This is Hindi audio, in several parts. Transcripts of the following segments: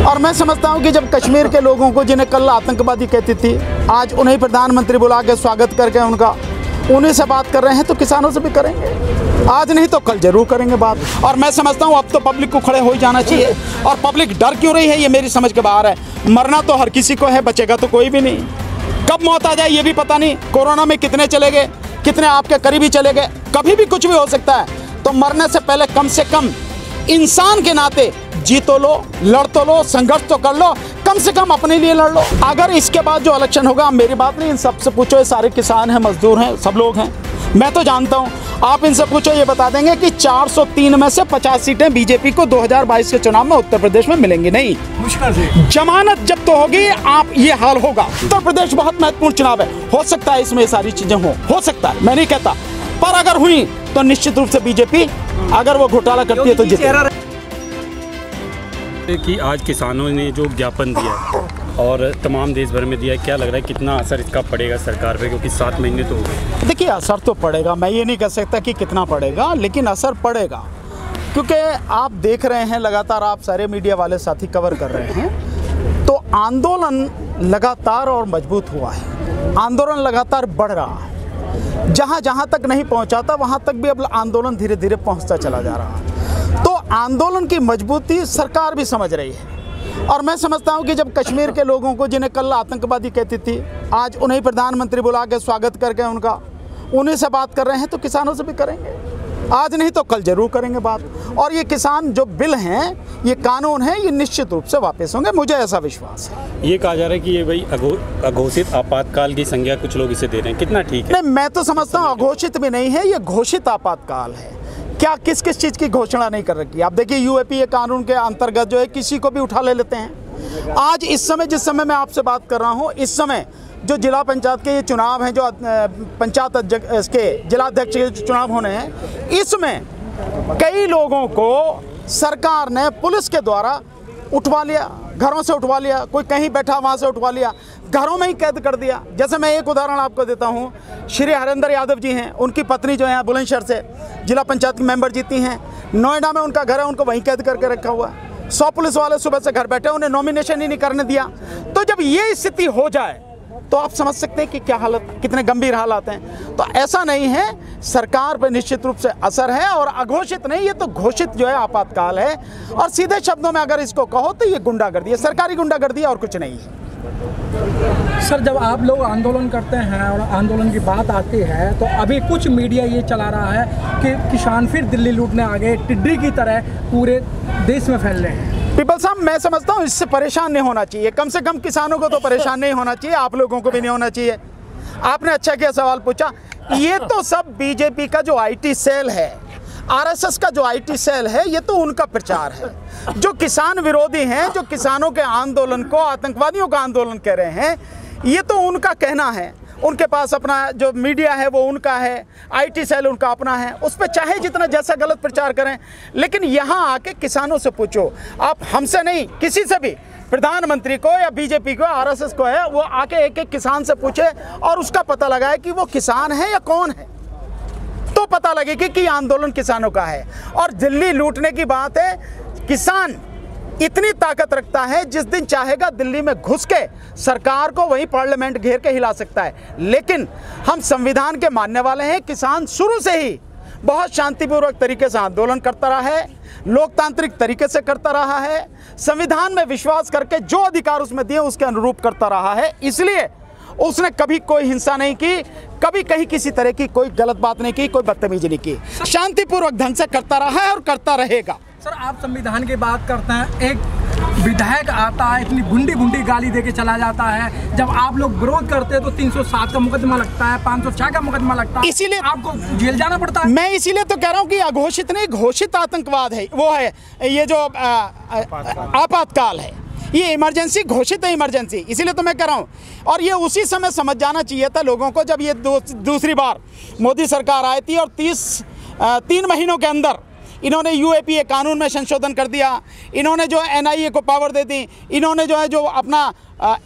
और मैं समझता हूं कि जब कश्मीर के लोगों को, जिन्हें कल आतंकवादी कहती थी, आज उन्हें प्रधानमंत्री बुला के स्वागत करके उन्हीं से बात कर रहे हैं, तो किसानों से भी करेंगे। आज नहीं तो कल जरूर करेंगे बात। और मैं समझता हूं अब तो पब्लिक को खड़े हो ही जाना चाहिए। और पब्लिक डर क्यों रही है, ये मेरी समझ के बाहर है। मरना तो हर किसी को है, बचेगा तो कोई भी नहीं। कब मौत आ जाए ये भी पता नहीं। कोरोना में कितने चले गए, कितने आपके करीबी चले गए, कभी भी कुछ भी हो सकता है। तो मरने से पहले कम से कम इंसान के नाते जी तो लो, लड़ तो लो, संघर्ष तो कर लो, कम से कम अपने लिए लड़ लो। अगर इसके बाद जो इलेक्शन होगा, मेरी बात नहीं, इन सबसे पूछो, ये सारे किसान हैं, मजदूर हैं, सब लोग हैं, मैं तो जानता हूं। आप इनसे पूछो, ये बता देंगे कि 403 में से 50 सीटें बीजेपी को 2022 के चुनाव में उत्तर प्रदेश में मिलेंगी नहीं। मुश्किल से जमानत जब तो होगी, आप ये हाल होगा। उत्तर प्रदेश बहुत महत्वपूर्ण चुनाव है, हो सकता है इसमें सारी चीजें हो सकता है, मैं नहीं कहता, पर अगर हुई तो निश्चित रूप से बीजेपी, अगर वो घोटाला करती है तो जीतेगी। कि आज किसानों ने जो ज्ञापन दिया और तमाम देश भर में दिया, क्या लग रहा है कितना असर इसका पड़ेगा सरकार पे, क्योंकि 7 महीने तो हो गए। देखिए, असर तो पड़ेगा, मैं ये नहीं कह सकता कि कितना पड़ेगा, लेकिन असर पड़ेगा। क्योंकि आप देख रहे हैं, लगातार आप सारे मीडिया वाले साथी कवर कर रहे हैं, तो आंदोलन लगातार और मजबूत हुआ है, आंदोलन लगातार बढ़ रहा है। जहाँ जहाँ तक नहीं पहुँचा था, वहाँ तक भी अब आंदोलन धीरे धीरे पहुँचता चला जा रहा है। तो आंदोलन की मजबूती सरकार भी समझ रही है। और मैं समझता हूं कि जब कश्मीर के लोगों को, जिन्हें कल आतंकवादी कहती थी, आज उन्हें प्रधानमंत्री बुला के स्वागत करके उन्हीं से बात कर रहे हैं, तो किसानों से भी करेंगे। आज नहीं तो कल जरूर करेंगे बात। और ये किसान जो बिल हैं, ये कानून है, ये निश्चित रूप से वापस होंगे, मुझे ऐसा विश्वास है। ये कहा जा रहा है कि ये भाई अघोषित आपातकाल की संज्ञा कुछ लोग इसे दे रहे हैं, कितना ठीक है? नहीं, मैं तो समझता हूँ अघोषित भी नहीं है, ये घोषित आपातकाल है। क्या किस किस चीज़ की घोषणा नहीं कर रखी? आप देखिए, यूएपीए कानून के अंतर्गत जो है, किसी को भी उठा ले लेते हैं। आज इस समय, जिस समय मैं आपसे बात कर रहा हूँ, इस समय जो जिला पंचायत के ये चुनाव हैं, जो पंचायत इसके जिलाध्यक्ष के चुनाव होने हैं, इसमें कई लोगों को सरकार ने पुलिस के द्वारा उठवा लिया, घरों से उठवा लिया, कोई कहीं बैठा वहाँ से उठवा लिया, घरों में ही कैद कर दिया। जैसे मैं एक उदाहरण आपको देता हूँ, श्री हरेंद्र यादव जी हैं, उनकी पत्नी जो है बुलंदशहर से जिला पंचायत की मेंबर जीती हैं, नोएडा में उनका घर है, उनको वहीं कैद करके रखा हुआ है। 100 पुलिस वाले सुबह से घर बैठे, उन्हें नॉमिनेशन ही नहीं करने दिया। तो जब ये स्थिति हो जाए, तो आप समझ सकते हैं कि क्या हालत, कितने गंभीर हालात हैं। तो ऐसा नहीं है, सरकार पर निश्चित रूप से असर है। और अघोषित नहीं, ये तो घोषित जो है आपातकाल है। और सीधे शब्दों में अगर इसको कहो तो ये गुंडागर्दी है, सरकारी गुंडागर्दी है, और कुछ नहीं है। सर, जब आप लोग आंदोलन करते हैं और आंदोलन की बात आती है, तो अभी कुछ मीडिया ये चला रहा है कि किसान फिर दिल्ली लूटने आ गए, टिड्डी की तरह पूरे देश में फैल रहे हैं। पीपल साहब, मैं समझता हूँ इससे परेशान नहीं होना चाहिए। कम से कम किसानों को तो परेशान नहीं होना चाहिए, आप लोगों को भी नहीं होना चाहिए। आपने अच्छा किया सवाल पूछा। ये तो सब बीजेपी का जो आईटी सेल है, आरएसएस का जो आईटी सेल है, ये तो उनका प्रचार है। जो किसान विरोधी हैं, जो किसानों के आंदोलन को आतंकवादियों का आंदोलन कह रहे हैं, ये तो उनका कहना है। उनके पास अपना जो मीडिया है वो उनका है, आईटी सेल उनका अपना है, उस पर चाहे जितना जैसा गलत प्रचार करें। लेकिन यहाँ आके किसानों से पूछो, आप हमसे नहीं, किसी से भी, प्रधानमंत्री को या बीजेपी को, आरएसएस को है, वो आके एक एक किसान से पूछे और उसका पता लगाए कि वो किसान है या कौन है, तो पता लगेगी कि आंदोलन किसानों का है। और दिल्ली लूटने की बात है, किसान इतनी ताकत रखता है, जिस दिन चाहेगा दिल्ली में घुस के सरकार को वहीं पार्लियामेंट घेर के हिला सकता है। लेकिन हम संविधान के मानने वाले हैं। किसान शुरू से ही बहुत शांतिपूर्वक तरीके से आंदोलन करता रहा है, लोकतांत्रिक तरीके से करता रहा है, संविधान में विश्वास करके जो अधिकार उसमें दिए उसके अनुरूप करता रहा है। इसलिए उसने कभी कोई हिंसा नहीं की, कभी कहीं किसी तरह की कोई गलत बात नहीं की, कोई बदतमीजी नहीं की, शांतिपूर्वक ढंग से करता रहा है और करता रहेगा। सर, आप संविधान की बात करते हैं, एक विधायक आता है, इतनी भुंडी गाली देके चला जाता है। जब आप लोग विरोध करते हैं तो 307 का मुकदमा लगता है, 506 का मुकदमा लगता है, इसीलिए आपको जेल जाना पड़ता है। मैं इसीलिए तो कह रहा हूँ कि अघोषित नहीं, घोषित आतंकवाद है, वो है ये जो आपातकाल है, ये इमरजेंसी घोषित है, इमरजेंसी। इसीलिए तो मैं कह रहा हूँ। और ये उसी समय समझ जाना चाहिए था लोगों को, जब ये दूसरी बार मोदी सरकार आई थी और 3 महीनों के अंदर इन्होंने यूएपीए कानून में संशोधन कर दिया, इन्होंने जो एनआईए को पावर दे दी, इन्होंने जो है जो अपना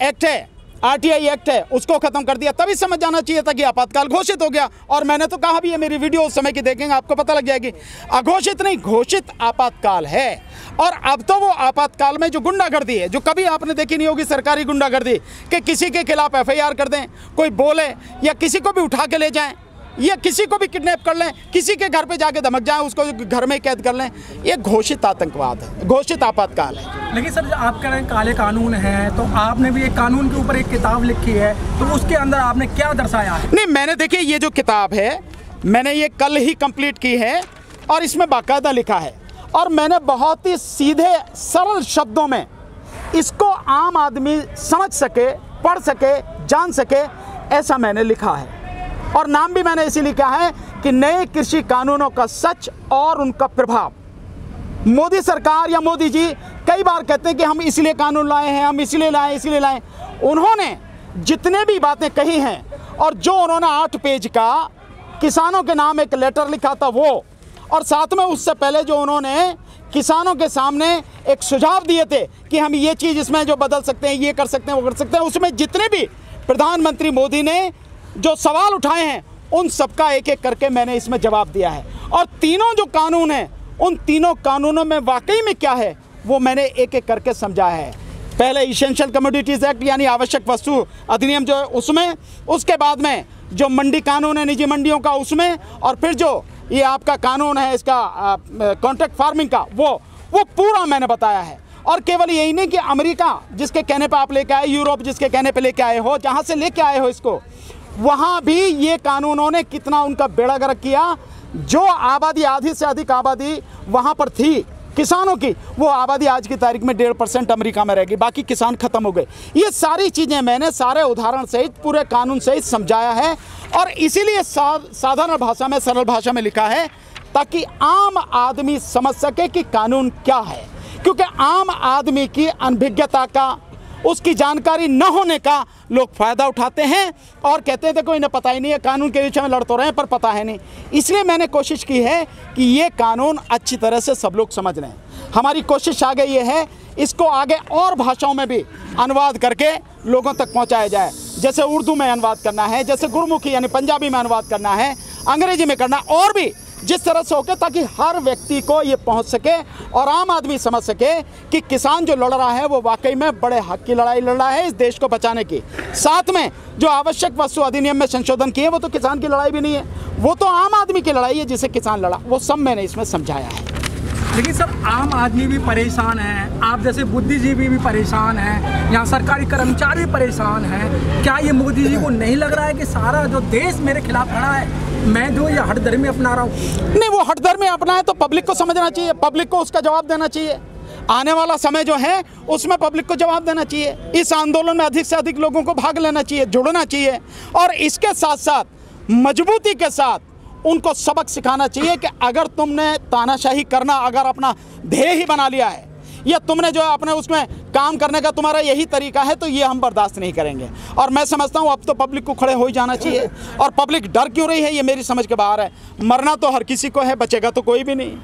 एक्ट है आरटीआई एक्ट है उसको खत्म कर दिया, तभी समझ जाना चाहिए था कि आपातकाल घोषित हो गया। और मैंने तो कहा भी है, मेरी वीडियो उस समय की देखेंगे आपको पता लग जाएगी, अघोषित नहीं घोषित आपातकाल है। और अब तो वो आपातकाल में जो गुंडागर्दी है, जो कभी आपने देखी नहीं होगी सरकारी गुंडागर्दी, कि किसी के खिलाफ एफआईआर कर दें, कोई बोले या किसी को भी उठा के ले जाएं या किसी को भी किडनैप कर लें, किसी के घर पे जाके धमक जाएं, उसको घर में कैद कर लें, ये घोषित आतंकवाद है, घोषित आपातकाल है। लेकिन सर आप कह रहे हैं काले कानून हैं, तो आपने भी एक कानून के ऊपर एक किताब लिखी है, तो उसके अंदर आपने क्या दर्शाया है? नहीं, मैंने देखिए ये जो किताब है मैंने ये कल ही कंप्लीट की है और इसमें बाकायदा लिखा है और मैंने बहुत ही सीधे सरल शब्दों में इसको आम आदमी समझ सके, पढ़ सके, जान सके, ऐसा मैंने लिखा है। और नाम भी मैंने इसी लिखा है कि नए कृषि कानूनों का सच और उनका प्रभाव। मोदी सरकार या मोदी जी कई बार कहते हैं कि हम इसलिए कानून लाए हैं, हम इसलिए लाए। उन्होंने जितने भी बातें कही हैं और जो उन्होंने 8 पेज का किसानों के नाम एक लेटर लिखा था वो, और साथ में उससे पहले जो उन्होंने किसानों के सामने एक सुझाव दिए थे कि हम ये चीज़ इसमें जो बदल सकते हैं, ये कर सकते हैं, वो कर सकते हैं, उसमें जितने भी प्रधानमंत्री मोदी ने जो सवाल उठाए हैं उन सबका एक एक करके मैंने इसमें जवाब दिया है। और तीनों जो कानून हैं उन तीनों कानूनों में वाकई में क्या है वो मैंने एक एक करके समझाया है। पहले इसेंशियल कमोडिटीज़ एक्ट यानी आवश्यक वस्तु अधिनियम जो है उसमें, उसके बाद में जो मंडी कानून है निजी मंडियों का उसमें, और फिर जो ये आपका कानून है इसका कॉन्ट्रैक्ट फार्मिंग का वो पूरा मैंने बताया है। और केवल यही नहीं कि अमेरिका जिसके कहने पे आप लेके आए, यूरोप जिसके कहने पे लेके आए हो, जहाँ से लेके आए हो इसको, वहाँ भी ये कानूनों ने कितना उनका बेड़ा गर्क किया। जो आबादी, आधी से अधिक आबादी वहाँ पर थी किसानों की, वो आबादी आज की तारीख में 1.5% अमेरिका में रहेगी, बाकी किसान खत्म हो गए। ये सारी चीज़ें मैंने सारे उदाहरण सहित पूरे कानून सहित समझाया है और इसीलिए साधारण भाषा में, सरल भाषा में लिखा है ताकि आम आदमी समझ सके कि कानून क्या है। क्योंकि आम आदमी की अनभिज्ञता का, उसकी जानकारी न होने का लोग फ़ायदा उठाते हैं और कहते हैं देखो इन्हें पता ही नहीं है, कानून के विषय में लड़ तो रहे हैं पर पता है नहीं। इसलिए मैंने कोशिश की है कि ये कानून अच्छी तरह से सब लोग समझ लें। हमारी कोशिश आगे ये है इसको आगे और भाषाओं में भी अनुवाद करके लोगों तक पहुंचाया जाए। जैसे उर्दू में अनुवाद करना है, जैसे गुरमुखी यानी पंजाबी में अनुवाद करना है, अंग्रेजी में करना, और भी जिस तरह से होके ताकि हर व्यक्ति को ये पहुंच सके और आम आदमी समझ सके कि किसान जो लड़ रहा है वो वाकई में बड़े हक की लड़ाई लड़ रहा है इस देश को बचाने की। साथ में जो आवश्यक वस्तु अधिनियम में संशोधन किए वो तो किसान की लड़ाई भी नहीं है, वो तो आम आदमी की लड़ाई है जिसे किसान लड़ा, वो सब मैंने इसमें समझाया है। लेकिन सब आम आदमी भी परेशान है, आप जैसे बुद्धिजीवी भी परेशान हैं, यहाँ सरकारी कर्मचारी परेशान हैं। क्या ये मोदी जी को नहीं लग रहा है कि सारा जो देश मेरे खिलाफ खड़ा है, मैं जो ये हठधर्मी अपना रहा हूँ? नहीं, वो हठधर्मी अपना है तो पब्लिक को समझना चाहिए, पब्लिक को उसका जवाब देना चाहिए। आने वाला समय जो है उसमें पब्लिक को जवाब देना चाहिए। इस आंदोलन में अधिक से अधिक लोगों को भाग लेना चाहिए, जुड़ना चाहिए और इसके साथ साथ मजबूती के साथ उनको सबक सिखाना चाहिए कि अगर तुमने तानाशाही करना अगर अपना ध्येय ही बना लिया है या तुमने जो है अपने उसमें काम करने का तुम्हारा यही तरीका है तो ये हम बर्दाश्त नहीं करेंगे। और मैं समझता हूँ अब तो पब्लिक को खड़े हो ही जाना चाहिए। और पब्लिक डर क्यों रही है ये मेरी समझ के बाहर है। मरना तो हर किसी को है, बचेगा तो कोई भी नहीं।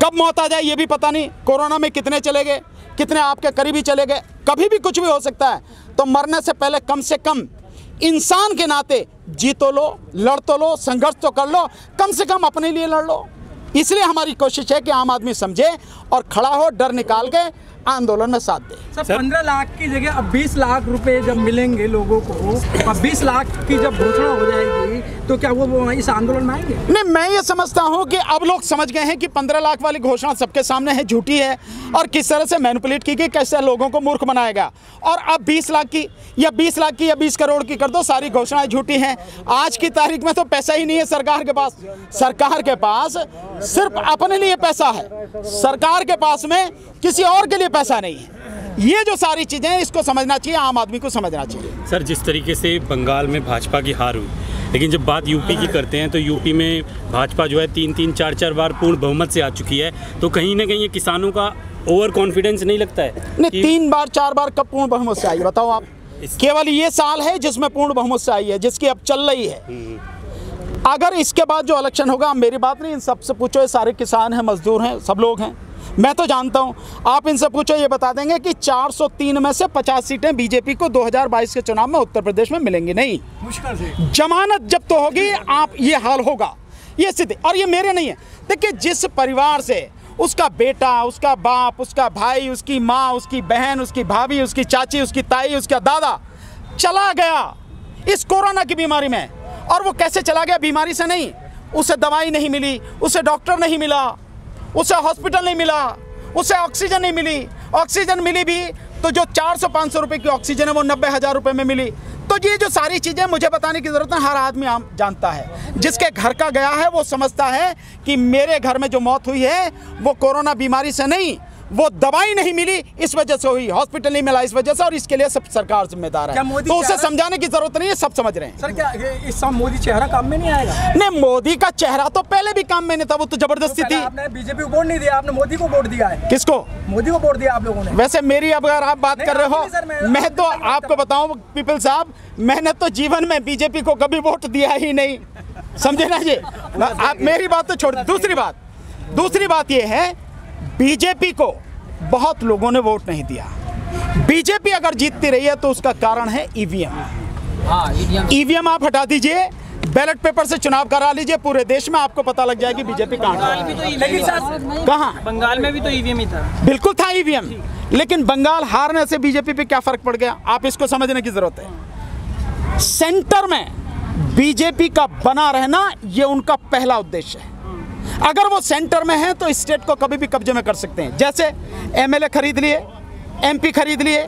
कब मौत आ जाए ये भी पता नहीं। कोरोना में कितने चले गए, कितने आपके करीबी चले गए, कभी भी कुछ भी हो सकता है। तो मरने से पहले कम से कम इंसान के नाते जी तो लो, लड़ तो लो, संघर्ष तो कर लो, कम से कम अपने लिए लड़ लो। इसलिए हमारी कोशिश है कि आम आदमी समझे और खड़ा हो, डर निकाल के आंदोलन में साथ दे। सर 15 लाख की जगह अब 20 लाख रुपए जब मिलेंगे लोगों को, अब 20 लाख की जब घोषणा हो जाएगी तो क्या वो इस आंदोलन में आएंगे? नहीं, मैं ये समझता हूँ कि अब लोग समझ गए हैं कि 15 लाख वाली घोषणा सबके सामने है, झूठी है और किस तरह से मैनिपुलेट की गई, कैसे लोगों को मूर्ख बनाएगा। और अब 20 लाख की या 20 लाख की या 20 करोड़ की कर दो, सारी घोषणाएं झूठी हैं। आज की तारीख में तो पैसा ही नहीं है सरकार के पास। सरकार के पास सिर्फ अपने लिए पैसा है, सरकार के पास में किसी और के लिए पैसा नहीं है। ये जो सारी चीजें हैं इसको समझना चाहिए, आम आदमी को समझना चाहिए। सर जिस तरीके से बंगाल में भाजपा की हार हुई, लेकिन जब बात यूपी की करते हैं तो यूपी में भाजपा जो है 3-3, 4-4 बार पूर्ण बहुमत से आ चुकी है। तो कहीं ना कहीं ये किसानों का ओवर कॉन्फिडेंस नहीं लगता है? नहीं, 3 बार 4 बार कब पूर्ण बहुमत से आई बताओ आप? केवल ये साल है जिसमें पूर्ण बहुमत से आई है, जिसकी अब चल रही है। अगर इसके बाद जो इलेक्शन होगा, मेरी बात नहीं, इन सबसे पूछो, ये सारे किसान हैं, मजदूर हैं, सब लोग हैं। मैं तो जानता हूं, आप इनसे पूछो, ये बता देंगे कि 403 में से 50 सीटें बीजेपी को 2022 के चुनाव में उत्तर प्रदेश में मिलेंगी नहीं। मुश्किल से जमानत जब तो होगी, आप ये हाल होगा, ये स्थिति। और ये मेरे नहीं है, देखिए जिस परिवार से उसका बेटा, उसका बाप, उसका भाई, उसकी माँ, उसकी बहन, उसकी भाभी, उसकी चाची, उसकी ताई, उसका दादा चला गया इस कोरोना की बीमारी में, और वो कैसे चला गया? बीमारी से नहीं, उसे दवाई नहीं मिली, उसे डॉक्टर नहीं मिला, उसे हॉस्पिटल नहीं मिला, उसे ऑक्सीजन नहीं मिली। ऑक्सीजन मिली भी तो जो 400-500 रुपए की ऑक्सीजन है वो 90,000 रुपए में मिली। तो ये जो सारी चीज़ें मुझे बताने की ज़रूरत है, हर आदमी आम जानता है। जिसके घर का गया है वो समझता है कि मेरे घर में जो मौत हुई है वो कोरोना बीमारी से नहीं, वो दवाई नहीं मिली इस वजह से हुई, हॉस्पिटल नहीं मिला इस वजह से, और इसके लिए सब सरकार जिम्मेदार है। तो उसे समझाने की जरूरत नहीं है, सब समझ रहे हैं। सर क्या इस समय मोदी चेहरा काम में नहीं आएगा? नहीं, मोदी का चेहरा तो पहले भी काम में नहीं था, वो तो जबरदस्ती थी। आपने बीजेपी को वोट नहीं दिया, आपने मोदी को वोट दिया है। किसको? मोदी को वोट दिया आप लोगों ने। वैसे मेरी, अब अगर आप बात कर रहे हो, मैं तो आपको बताऊं पीपल साहब, मैंने तो जीवन में बीजेपी को कभी वोट दिया ही नहीं, समझे ना जी। आप मेरी बात तो छोड़, दूसरी बात ये है, बीजेपी को बहुत लोगों ने वोट नहीं दिया। बीजेपी अगर जीतती रही है तो उसका कारण है ईवीएम। ईवीएम आप हटा दीजिए, बैलेट पेपर से चुनाव करा लीजिए, पूरे देश में आपको पता लग जाएगी बीजेपी कहाँ। बंगाल में भी तो ईवीएम ही था। बिल्कुल था ईवीएम, लेकिन बंगाल हारने से बीजेपी पे क्या फर्क पड़ गया, आप इसको समझने की जरूरत है। सेंटर में बीजेपी का बना रहना ये उनका पहला उद्देश्य है। अगर वो सेंटर में है तो स्टेट को कभी भी कब्जे में कर सकते हैं। जैसे एमएलए खरीद लिए, एमपी खरीद लिए,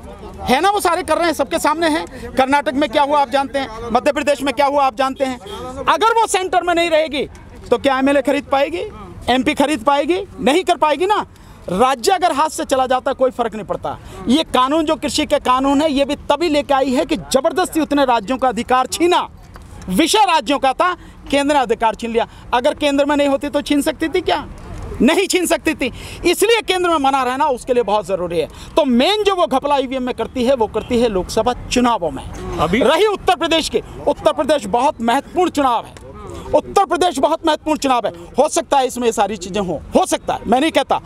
है ना, वो सारे कर रहे हैं, सबके सामने हैं। कर्नाटक में क्या हुआ आप जानते हैं, मध्य प्रदेश में क्या हुआ आप जानते हैं। अगर वो सेंटर में नहीं रहेगी तो क्या एमएलए खरीद पाएगी, एमपी खरीद पाएगी? नहीं कर पाएगी ना। राज्य अगर हाथ से चला जाता कोई फर्क नहीं पड़ता। ये कानून जो कृषि के कानून है, ये भी तभी लेके आई है कि जबरदस्ती उतने राज्यों का अधिकार छीना। विषय राज्यों का था, केंद्र ने अधिकार छीन लिया। अगर केंद्र में नहीं होती तो छीन सकती थी क्या? नहीं छीन सकती थी। इसलिए केंद्र में मना रहना उसके लिए बहुत जरूरी है। तो मेन जो वो घपला ईवीएम में करती है वो करती है लोकसभा चुनावों में। अभी रही उत्तर प्रदेश की, उत्तर प्रदेश बहुत महत्वपूर्ण चुनाव है, उत्तर प्रदेश बहुत महत्वपूर्ण चुनाव है। हो सकता है इसमें सारी चीजें हो सकता है, मैं नहीं कहता,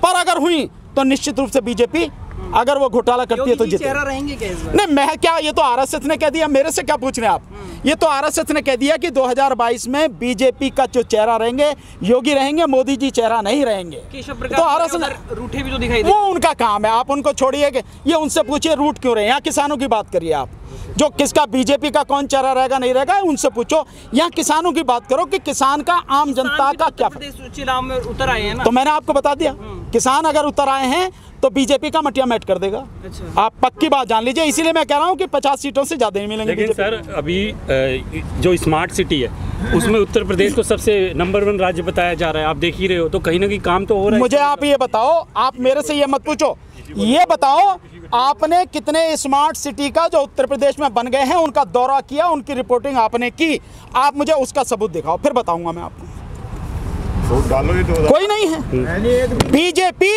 पर अगर हुई तो निश्चित रूप से बीजेपी, अगर वो घोटाला करती है तो जीते। रहेंगे क्या इस बार? नहीं, मैं क्या, ये तो आरएसएस ने कह दिया, मेरे से क्या पूछ रहे हैं आप। ये तो आरएसएस ने कह दिया कि 2022 में बीजेपी का जो चेहरा रहेंगे योगी रहेंगे, मोदी जी चेहरा नहीं रहेंगे। तो आरएसएस रूठे भी तो दिखाई दे। वो उनका काम है, आप उनको छोड़िए। ये उनसे पूछिए रूट क्यों रहे। यहाँ किसानों की बात करिए आप, जो किसका बीजेपी का कौन चेहरा रहेगा नहीं रहेगा उनसे पूछो। यहाँ किसानों की बात करो कि किसान का, आम जनता का क्या। चुनाव में उतर आए हैं ना, तो मैंने आपको बता दिया, किसान अगर उतर आए हैं तो बीजेपी का मटिया मैट कर देगा। अच्छा। आप पक्की बात जान लीजिए। इसीलिए मैं कह रहा हूँ कि 50 सीटों से ज्यादा नहीं मिलेंगे। लेकिन सर अभी जो स्मार्ट सिटी है उसमें उत्तर प्रदेश को सबसे नंबर 1 राज्य बताया जा रहा है, आप देख ही रहे हो, तो कहीं ना कहीं काम तो हो रहा है। मुझे आप ये बताओ, आप मेरे से ये मत पूछो, ये बताओ आपने कितने स्मार्ट सिटी का जो उत्तर प्रदेश में बन गए हैं उनका दौरा किया, उनकी रिपोर्टिंग आपने की, आप मुझे उसका सबूत दिखाओ, फिर बताऊंगा मैं आपको। कोई नहीं है। बीजेपी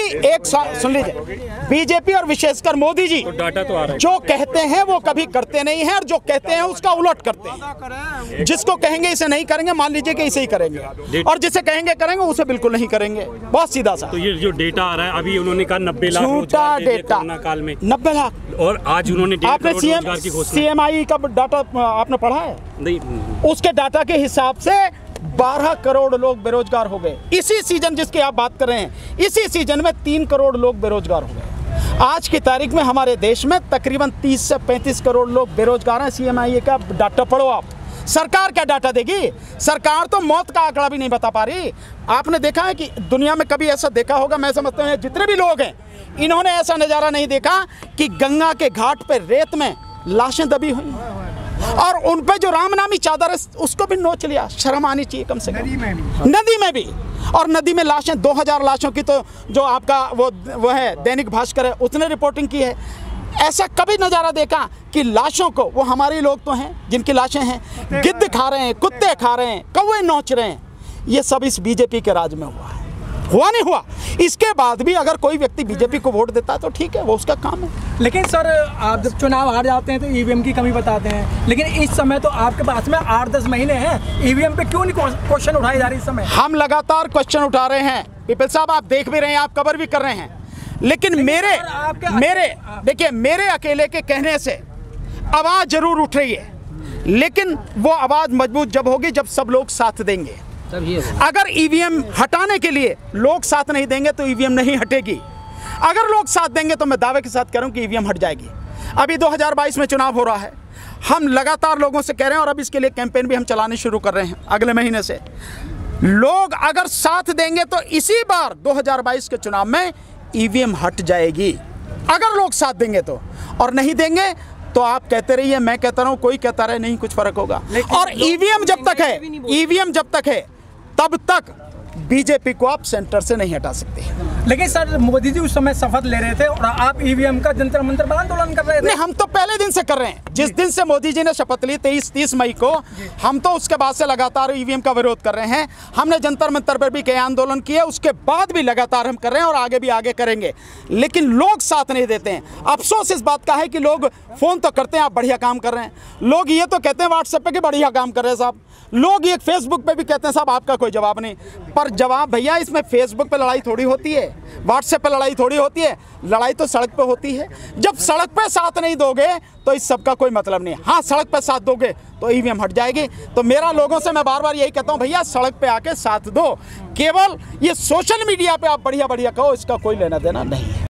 सुन लीजिए, बीजेपी और विशेषकर मोदी जी तो डाटा तो आ रहा है, जो कहते हैं वो कभी करते नहीं है, और जो कहते हैं उसका उलट करते हैं। जिसको कहेंगे इसे नहीं करेंगे, मान लीजिए कि इसे ही करेंगे, और जिसे कहेंगे करेंगे उसे बिल्कुल नहीं करेंगे। बहुत सीधा सा। तो ये जो डेटा आ रहा है, अभी उन्होंने कहा 90 लाख झूठा डेटा, कोरोना काल में 90 लाख, और आज उन्होंने आपने CMI का डाटा आपने पढ़ा है? नहीं, उसके डाटा के हिसाब से 12 करोड़ लोग बेरोजगार हो गए। इसी सीजन जिसकी आप बात कर रहे हैं, इसी सीजन में 3 करोड़ लोग बेरोजगार हो गए। आज की तारीख में हमारे देश में तकरीबन 30 से 35 करोड़ लोग बेरोजगार हैं। CMI का डाटा पढ़ो आप। सरकार क्या डाटा देगी? सरकार तो मौत का आंकड़ा भी नहीं बता पा रही। आपने देखा है कि दुनिया में कभी ऐसा देखा होगा, मैं समझता हूँ जितने भी लोग हैं इन्होंने ऐसा नज़ारा नहीं देखा कि गंगा के घाट पर रेत में लाशें दबी हुई और उन पे जो रामनामी चादर है उसको भी नोच लिया। शर्म आनी चाहिए कम से कम। नदी में भी, और नदी में लाशें 2000 लाशों की, तो जो आपका वो है दैनिक भास्कर है उसने रिपोर्टिंग की है। ऐसा कभी नज़ारा देखा कि लाशों को, वो हमारे लोग तो हैं जिनकी लाशें हैं, गिद्ध खा रहे हैं, कुत्ते खा रहे हैं, कौवे नोच रहे हैं। ये सब इस बीजेपी के राज में हुआ है। हुआ नहीं हुआ, इसके बाद भी अगर कोई व्यक्ति बीजेपी को वोट देता है तो ठीक है, वो उसका काम है। लेकिन सर आप जब चुनाव हार जाते हैं तो ईवीएम की कमी बताते हैं, लेकिन इस समय तो आपके पास में 8-10 महीने हैं, ईवीएम पे क्यों नहीं क्वेश्चन उठाई जा रही इस समय? हम लगातार क्वेश्चन उठा रहे हैं। पीपल साहब आप देख भी रहे हैं, आप कवर भी कर रहे हैं, लेकिन मेरे अकेले के कहने से आवाज़ जरूर उठ रही है, लेकिन वो आवाज़ मजबूत जब होगी जब सब लोग साथ देंगे। अगर ईवीएम हटाने के लिए लोग साथ नहीं देंगे तो ईवीएम नहीं हटेगी। अगर लोग साथ देंगे तो मैं दावे के साथ कह रहा हूं कि ईवीएम हट जाएगी। अभी 2022 में चुनाव हो रहा है, हम लगातार लोगों से कह रहे हैं और अब इसके लिए कैंपेन भी हम चलाने शुरू कर रहे हैं अगले महीने से। लोग अगर साथ देंगे तो इसी बार 2022 के चुनाव में ईवीएम हट जाएगी, अगर लोग साथ देंगे तो। और नहीं देंगे तो आप कहते रहिए, मैं कहता रहा हूं, कोई कहता रहे, नहीं कुछ फर्क होगा। और ईवीएम जब तक है तब तक बीजेपी को आप सेंटर से नहीं हटा सकते। लेकिन सर मोदी जी उस समय शपथ ले रहे थे और आप ईवीएम का जंतर मंतर पर आंदोलन कर रहे थे। नहीं, हम तो पहले दिन से कर रहे हैं। जिस दिन से मोदी जी ने शपथ ली 23-30 मई को, हम तो उसके बाद से लगातार ईवीएम का विरोध कर रहे हैं। हमने जंतर मंतर पर भी कई आंदोलन किए, उसके बाद भी लगातार हम कर रहे हैं और आगे भी आगे करेंगे, लेकिन लोग साथ नहीं देते हैं। अफसोस इस बात का है कि लोग फ़ोन तो करते हैं, आप बढ़िया काम कर रहे हैं, लोग ये तो कहते हैं व्हाट्सएप पे कि बढ़िया काम कर रहे हैं साहब, लोग ये फेसबुक पे भी कहते हैं साहब आपका कोई जवाब नहीं। पर जवाब भैया, इसमें फेसबुक पे लड़ाई थोड़ी होती है, व्हाट्सएप पे लड़ाई थोड़ी होती है, लड़ाई तो सड़क पे होती है। जब सड़क पे साथ नहीं दोगे तो इस सब का कोई मतलब नहीं। हाँ, सड़क पे साथ दोगे तो ईवीएम हट जाएगी। तो मेरा लोगों से मैं बार बार यही कहता हूँ, भैया सड़क पे आके साथ दो। केवल ये सोशल मीडिया पे आप बढ़िया बढ़िया कहो, इसका कोई लेना देना नहीं है।